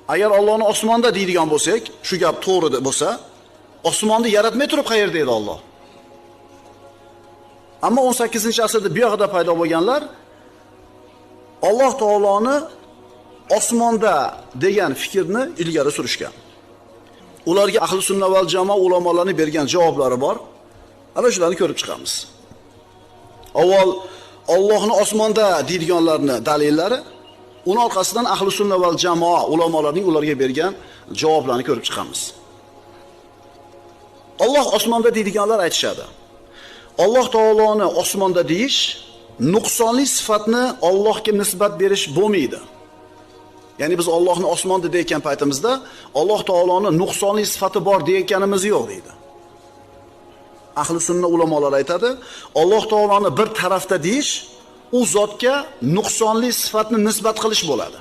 Agar Allohni osmonda deydigan bo'lsak, shu gap to'g'ri bo'lsa, osmonni yaratmay turib qayerda edi Alloh? Ammo 18-asrda bu yoqda paydo bo'lganlar Alloh taoloni osmonda degan fikrni ilgari surishgan. Ularga ahli sunna val jamoa ulamolarining bergan javoblari bor. Ana shularni ko'rib chiqamiz. Avval Allohni osmonda deydiganlarning dalillari, uni orqasidan ahli sunna val jamoa ulamolarining ularga bergan javoblarini ko'rib chiqamiz. Alloh osmonda deydiganlar aytishadi. Alloh taoloni osmonda deyish nuqsonli sifatni Allohga nisbat berish bo'lmaydi. Ya'ni biz Allohni osmonda deyotgan paytimizda Alloh taoloni nuqsonli sifati bor deyotganimiz yo'q deydi. Ahli sunna ulamolar aytadi, Alloh taoloni bir tarafda deyish u zotga nuqsonli sifatni nisbat qilish bo'ladi.